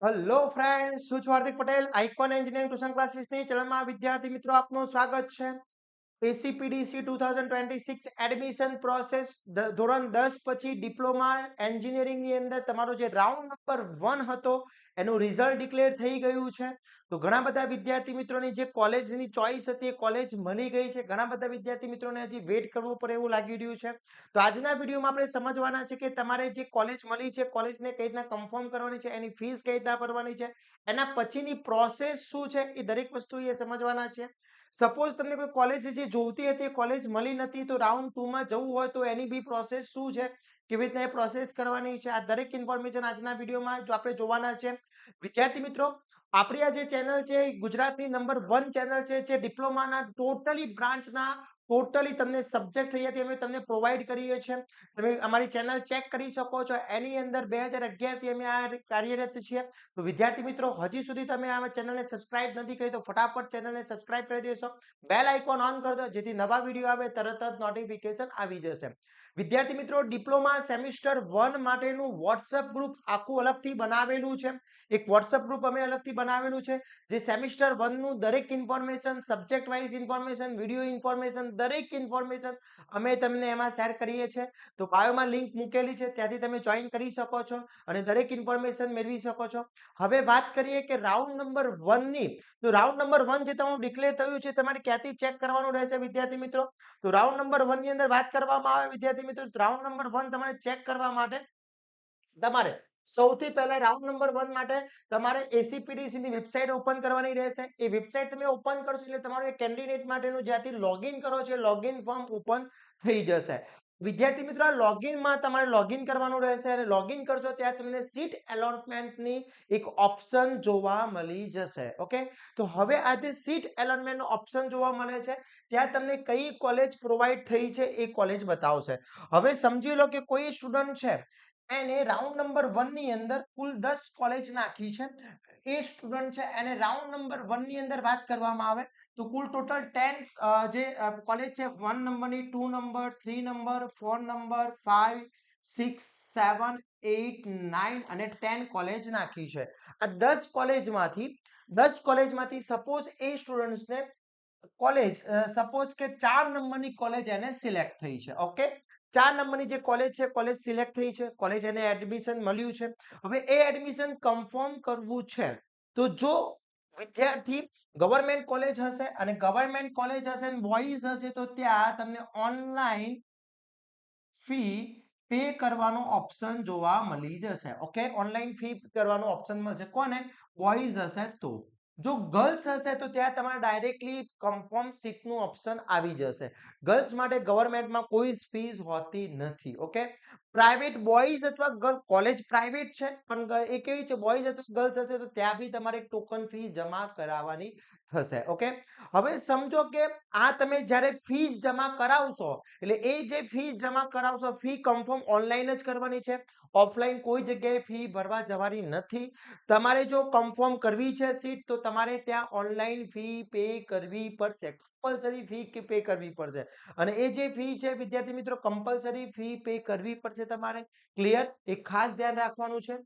Hello friends, હું છું Hardik Patel. Icon engineering tuition ક્લાસીસની ચેનલમાં વિદ્યાર્થી મિત્રો આપનું સ્વાગત છે. એસીપીડીસી 2026 એડમિશન પ્રોસેસ ધોરણ 10 પછી ડિપ્લોમા એન્જિનિયરિંગની અંદર તમારો જે રાઉન્ડ નંબર 1 હતો એનું રિઝલ્ટ ડિક્લેર થઈ ગયું છે. તો ઘણા બધા વિદ્યાર્થી મિત્રોની જે કોલેજની ચોઈસ હતી એ કોલેજ મળી ગઈ છે. ઘણા બધા વિદ્યાર્થી મિત્રોને હજી વેઇટ કરવું પડે એવું લાગી રહ્યું છે. તો આજના વિડીયોમાં આપણે સમજવાના છે કે તમારે જે કોલેજ મળી છે કોલેજને કઈ રીતના કન્ફર્મ કરવાની છે, એની ફીસ કઈ રીતના ભરવાની છે, એના પછીની પ્રોસેસ શું છે, એ દરેક વસ્તુ એ સમજવાના છે. સપોઝ તમને કોઈ કોલેજ જે જોઈતી હતી કોલેજ મળી નથી, તો રાઉન્ડ 2 માં જવું હોય તો એની બી પ્રોસેસ શું છે, કેવી રીતના એ પ્રોસેસ કરવાની છે, આ દરેક ઇન્ફોર્મેશન આજના વિડીયોમાં જો આપણે જોવાના છે. વિદ્યાર્થી મિત્રો, આપણી આ જે ચેનલ છે ગુજરાતની નંબર 1 ચેનલ છે જે ડિપ્લોમાના ટોટલી બ્રાન્ચના ટોટલી તમને સબ્જેક્ટ થયા અમે તમને પ્રોવાઈડ કરીએ છીએ. તમે અમારી ચેનલ ચેક કરી શકો છો. એની અંદર 2011 થી અમે આ કાર્યરત છીએ. તો વિદ્યાર્થી મિત્રો, હજી સુધી તમે આ ચેનલને સબસ્ક્રાઇબ નથી કરી તો ફટાફટ ચેનલને સબસ્ક્રાઇબ કરી દેશો. બેલ આઇકોન ઓન કરી દો જેથી નવા વિડીયો આવે તરત જ નોટિફિકેશન આવી જશે. વિદ્યાર્થી મિત્રો, ડિપ્લોમા સેમિસ્ટર 1 માટેનું વોટ્સએપ ગ્રુપ આખું અલગથી બનાવેલું છે. એક વોટ્સએપ ગ્રુપ અમે અલગથી બનાવેલું છે જે સેમિસ્ટર 1 નું દરેક information, subject wise information, video information, દરેક ઇન્ફોર્મેશન અમે તમને એમાં શેર કરીએ છીએ. તો બાયોમાં લિંક મૂકેલી છે, ત્યાંથી તમે જોઈન કરી શકો છો અને દરેક ઇન્ફોર્મેશન મેળવી શકો છો. હવે વાત કરીએ કે રાઉન્ડ નંબર 1 ની. તો રાઉન્ડ નંબર 1 જે તમારું ડિક્લેર થયું છે તમારે ક્યાંથી ચેક કરવાનું રહેશે વિદ્યાર્થી મિત્રો? તો રાઉન્ડ નંબર 1 ની અંદર વાત કરવામાં આવે વિદ્યાર્થી મિત્રો, રાઉન્ડ નંબર 1 તમારે ચેક કરવા માટે તમારે સૌથી પહેલા રાઉન્ડ નંબર 1 માટે તમારે એસીપીડીસી ની વેબસાઈટ ઓપન કરવાની રહેશે. એ વેબસાઈટ તમે ઓપન કરશો એટલે તમારું એક કેન્ડિડેટ માટેનું જ્યાંથી લોગિન કરો છો લોગિન ફોર્મ ઓપન થઈ જશે. વિદ્યાર્થી મિત્રો, આ લોગિનમાં તમારે લોગિન કરવાનું રહેશે અને લોગિન કરશો ત્યાં તમને સીટ એલોટમેન્ટની એક ઓપ્શન જોવા મળી જશે. ઓકે, તો હવે આ જે સીટ એલોટમેન્ટનો ઓપ્શન જોવા મળે છે ત્યાં તમને કઈ કોલેજ પ્રોવાઈડ થઈ છે એ કોલેજ બતાવશે. હવે સમજી લો કે કોઈ સ્ટુડન્ટ છે એને રાઉન્ડ નંબર 1 ની અંદર કુલ 10 કોલેજ નાખી છે. એ સ્ટુડન્ટ છે એને રાઉન્ડ નંબર 1 ની અંદર વાત કરવામાં આવે તો કુલ ટોટલ 10 જે કોલેજ છે 1 નંબરની, 2 નંબર, 3 નંબર, 4 નંબર, 5, 6, 7, 8, 9 અને 10 કોલેજ નાખી છે. આ 10 કોલેજમાંથી સપોઝ એ સ્ટુડન્ટ્સને કોલેજ સપોઝ કે 4 નંબરની કોલેજ એને સિલેક્ટ થઈ છે. ઓકે, 4 નંબરની જે કોલેજ છે કોલેજ સિલેક્ટ થઈ છે, કોલેજ એને એડમિશન મળ્યું છે. હવે એ એડમિશન કન્ફર્મ કરવું છે તો જો વિદ્યાર્થી ગવર્મેન્ટ કોલેજ હશે અને ગવર્મેન્ટ કોલેજ હશે અને બોયઝ હશે તો ત્યાં તમને ઓનલાઈન ફી પે કરવાનો ઓપ્શન જોવા મળી જશે. ઓકે, ઓનલાઈન ફી કરવાનો ઓપ્શન મળશે. કોને? બોયઝ હશે તો. જો ગર્લ્સ હશે તો ત્યાં તમારે ડાયરેક્ટલી કન્ફર્મ સીટનું ઓપ્શન આવી જશે. ગર્લ્સ માટે ગવર્મેન્ટમાં કોઈ ફીસ હોતી નથી. ઓકે, પ્રાઇવેટ બોયઝ અથવા ગર્લ કોલેજ પ્રાઇવેટ છે પણ એ કેવી છે, બોયઝ અથવા ગર્લ્સ હશે તો ત્યાં બી તમારે ટોકન ફી જમા કરાવવાની થશે. ઓકે, હવે સમજો કે આ તમે જ્યારે ફીસ જમા કરાવશો એટલે એ જે ફીસ જમા કરાવશો ફી કન્ફર્મ ઓનલાઈન જ કરવાની છે. ઓફલાઈન કોઈ જગ્યાએ ફી ભરવા જવાની નથી. તમારે જો કન્ફર્મ કરવી છે સીટ તો તમારે ત્યાં ઓનલાઈન ફી પે કરવી પડશે. કમ્પલસરી ફી પે કરવી પડશે અને એ જે ફી છે વિદ્યાર્થી મિત્રો કમ્પલસરી ફી પે કરવી પડશે તમારે. ક્લિયર? એ ખાસ ધ્યાન રાખવાનું છે.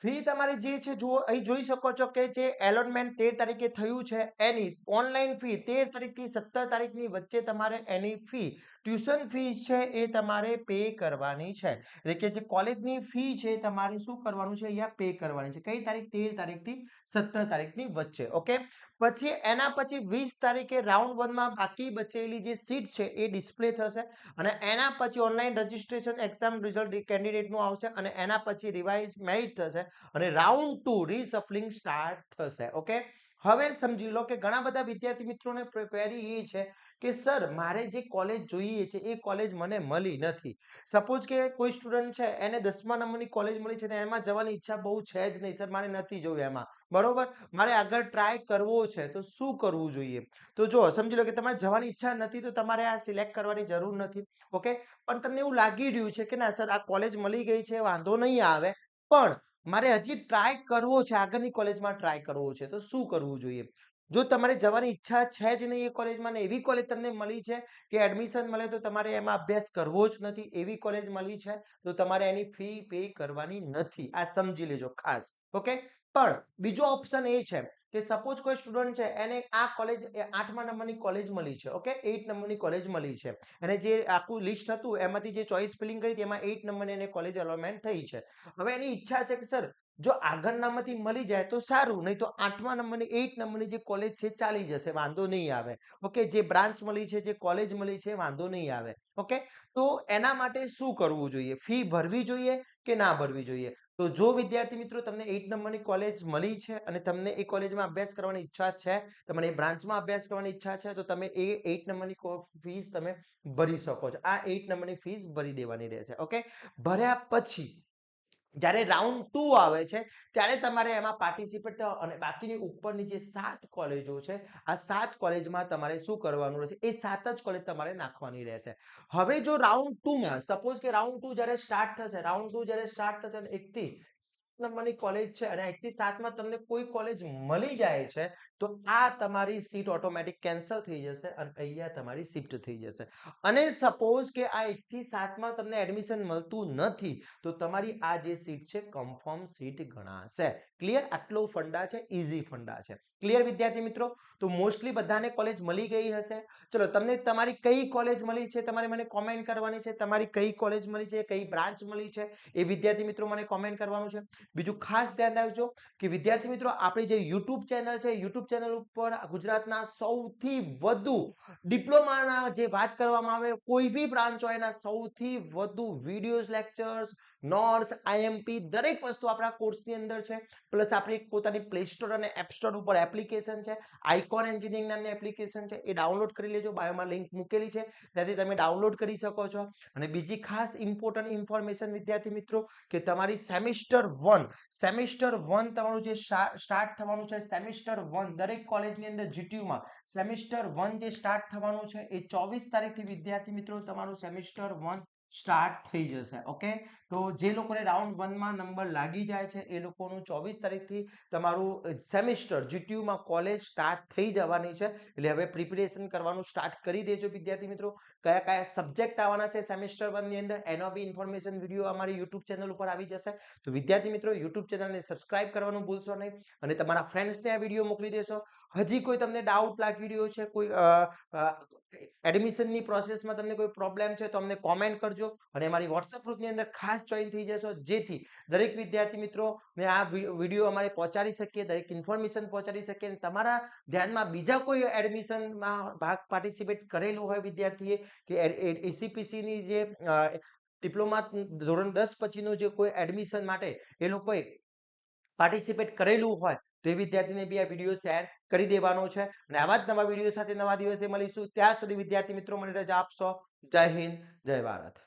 ફી તમારી જે છે જુઓ, અહીં જોઈ શકો છો કે જે એલોટમેન્ટ 13 તારીખે થયું છે એની ઓનલાઈન ફી 13 તારીખથી 17 તારીખની વચ્ચે તમારે એની ફી ટ્યુશન ફી છે એ તમારે પે કરવાની છે. એટલે કે જે કોલેજની ફી છે તમારે શું કરવાનું છે, અહીંયા પે કરવાની છે. કઈ તારીખ? 13 તારીખથી 17 તારીખની વચ્ચે. ઓકે, પછી એના પછી 20 તારીખે રાઉન્ડ 1 માં બાકી બચેલી જે સીટ છે એ ડિસ્પ્લે થશે અને એના પછી ઓનલાઈન રજીસ્ટ્રેશન એક્ઝામ રિઝલ્ટ કેન્ડિડેટનું આવશે અને એના પછી રિવાઇઝ મેરિટ થશે અને રાઉન્ડ 2 રીસફલિંગ સ્ટાર્ટ થશે. ઓકે, હવે સમજી લો કે ઘણા બધા વિદ્યાર્થી મિત્રોને ક્વેરી એ છે કે સર મારે જે કોલેજ જોઈએ છે એ કોલેજ મને મળી નથી. સપોઝ કે કોઈ સ્ટુડન્ટ છે એને 10મા નંબરની કોલેજ મળી છે ને એમાં જવાની ઈચ્છા બહુ છે જ નહીં, સર મારે નથી જોયું એમાં, બરોબર, મારે આગળ ટ્રાય કરવો છે તો શું કરવું જોઈએ? તો જો સમજી લો કે તમારે જવાની ઈચ્છા નથી તો તમારે આ સિલેક્ટ કરવાની જરૂર નથી. ઓકે, પણ તમને એવું લાગી રહ્યું છે કે ના સર આ કોલેજ મળી ગઈ છે વાંધો નહીં આવે, પણ મારે હજી ટ્રાય કરવો છે, આગળની કોલેજમાં ટ્રાય કરવો છે, તો શું કરવું જોઈએ? જો તમારે જવાની ઈચ્છા છે જ નહીં એ કોલેજમાં ને એવી કોલેજ તમને મળી છે કે એડમિશન મળે તો તમારે એમાં અભ્યાસ કરવો જ નથી, એવી કોલેજ મળી છે તો તમારે એની ફી પે કરવાની નથી. આ સમજી લેજો ખાસ. ઓકે. પણ બીજો ઓપ્શન એ છે કે સપોઝ કોઈ સ્ટુડન્ટ છે એને આ કોલેજ 8મા નંબરની કોલેજ મળી છે. ઓકે, 8 નંબરની કોલેજ મળી છે અને જે આખું લિસ્ટ હતું એમાંથી જે ચોઇસ ફિલિંગ કરી હતી એમાં 8 નંબરની એને કોલેજ અલોટમેન્ટ થઈ છે. હવે એની ઈચ્છા છે કે સર જો આગળનામાંથી મળી જાય તો સારું, નહીં તો 8મા નંબરની 8 નંબરની જે કોલેજ છે ચાલી જશે, વાંધો નહીં આવે. ઓકે, જે બ્રાન્ચ મળી છે, જે કોલેજ મળી છે, વાંધો નહીં આવે. ઓકે, તો એના માટે શું કરવું જોઈએ? ફી ભરવી જોઈએ કે ના ભરવી જોઈએ? તો જો વિદ્યાર્થી મિત્રો તમને 8 નંબરની કોલેજ મળી છે અને તમને એ કોલેજમાં અભ્યાસ કરવાની ઈચ્છા છે, તમને એ બ્રાન્ચમાં અભ્યાસ કરવાની ઈચ્છા છે, તો તમે એ 8 નંબરની ફીસ તમે ભરી શકો છો. આ 8 નંબરની ફીસ ભરી દેવાની રહેશે. ઓકે, ભર્યા પછી જ્યારે રાઉન્ડ 2 આવે છે ત્યારે તમારે એમાં પાર્ટિસિપેટ થવા અને બાકીની ઉપરની જે 7 કોલેજો છે આ 7 કોલેજમાં તમારે શું કરવાનું રહેશે? એ 7 જ કોલેજ તમારે નાખવાની રહેશે. હવે જો રાઉન્ડ 2 માં સપોઝ કે રાઉન્ડ 2 જ્યારે સ્ટાર્ટ થશે, રાઉન્ડ 2 જ્યારે સ્ટાર્ટ થશે અને 1 થી 7 નંબરની કોલેજ છે અને 1 થી 7 માં તમને કોઈ કોલેજ મળી જાય છે તો આ તમારી સીટ ઓટોમેટિક કેન્સલ થઈ જશે અને અહીંયા તમારી શિફ્ટ થઈ જશે. અને સપોઝ કે આ 1 થી 7 માં તમને એડમિશન મળતું નથી તો તમારી આ જે સીટ છે કન્ફર્મ સીટ ગણાશે. ક્લિયર? આટલો ફંડા છે, ઈઝી ફંડા છે. ક્લિયર વિદ્યાર્થી મિત્રો? તો મોસ્ટલી બધાને કોલેજ મળી ગઈ હશે. ચલો, તમને તમારી કઈ કોલેજ મળી છે તમારે મને કોમેન્ટ કરવાની છે. તમારી કઈ કોલેજ મળી છે, કઈ બ્રાન્ચ મળી છે એ વિદ્યાર્થી મિત્રો મને કોમેન્ટ કરવાનું છે. બીજું ખાસ ધ્યાન રાખજો કે વિદ્યાર્થી મિત્રો આપણી જે યુટ્યુબ ચેનલ છે, યુટ્યુબ ચેનલ ઉપર ગુજરાતના સૌથી વધુ ડિપ્લોમાના જે વાત કરવામાં આવે કોઈ બી બ્રાન્ચ હોય એના સૌથી વધુ વિડીયોઝ, લેક્ચર્સ, નોટ્સ, આઈએમપી દરેક વસ્તુ આપણા કોર્સની અંદર છે. પ્લસ આપણી પોતાની પ્લે સ્ટોર અને એપ સ્ટોર ઉપર એપ્લિકેશન છે, આઇકોન એન્જિનિયરિંગ નામની એપ્લિકેશન છે, એ ડાઉનલોડ કરી લેજો. બાયોમાં લિંક મૂકેલી છે, ત્યાંથી તમે ડાઉનલોડ કરી શકો છો. અને બીજી ખાસ ઇમ્પોર્ટન્ટ ઇન્ફોર્મેશન વિદ્યાર્થી મિત્રો કે તમારી સેમિસ્ટર 1 તમારું જે સ્ટાર્ટ થવાનું છે, સેમિસ્ટર 1 દરેક કોલેજની અંદર જીટીયુમાં સેમિસ્ટર 1 જે સ્ટાર્ટ થવાનું છે એ 24 તારીખથી વિદ્યાર્થી મિત્રો તમારું સેમિસ્ટર 1 સ્ટાર્ટ થઈ જશે. ઓકે, તો જે લોકોને રાઉન્ડ 1 માં નંબર લાગી જાય છે એ લોકોનું 24 તારીખથી તમારું સેમિસ્ટર જીટીયુમાં કોલેજ સ્ટાર્ટ થઈ જવાની છે. એટલે હવે પ્રિપેરેશન કરવાનું સ્ટાર્ટ કરી દેજો વિદ્યાર્થી મિત્રો. કયા કયા સબ્જેક્ટ આવવાના છે સેમિસ્ટર 1 ની અંદર એનો બી ઇન્ફોર્મેશન વિડીયો અમારી યુટ્યુબ ચેનલ ઉપર આવી જશે. તો વિદ્યાર્થી મિત્રો યુટ્યુબ ચેનલને સબસ્ક્રાઇબ કરવાનું ભૂલશો નહીં અને તમારા ફ્રેન્ડ્સને આ વિડીયો મોકલી દેશો. હજી કોઈ તમને ડાઉટ લાગી રહ્યો છે, કોઈ એડમિશનની પ્રોસેસમાં તમને કોઈ પ્રોબ્લેમ છે તો અમને કોમેન્ટ કરજો અને અમારી વોટ્સએપ ગ્રુપની અંદર ખાસ જોઈન થઈ જશો, જેથી દરેક વિદ્યાર્થી મિત્રોને આ વિડીયો અમારે પહોંચાડી શકીએ, દરેક ઇન્ફોર્મેશન પહોંચાડી શકીએ અને તમારા ધ્યાનમાં બીજા કોઈ એડમિશનમાં ભાગ પાર્ટિસિપેટ કરેલું હોય વિદ્યાર્થીએ કે એસીપીસીની જે ડિપ્લોમા ધોરણ 10 પછીનું જે કોઈ એડમિશન માટે એ લોકોએ પાર્ટિસિપેટ કરેલું હોય તો એ વિદ્યાર્થીને બી આ વિડીયો શેર કરી દેવાનો છે. અને આવા જ નવા વિડીયો સાથે નવા દિવસે મળીશું. ત્યાં સુધી વિદ્યાર્થી મિત્રો મને રજા આપશો. જય હિન્દ, જય ભારત.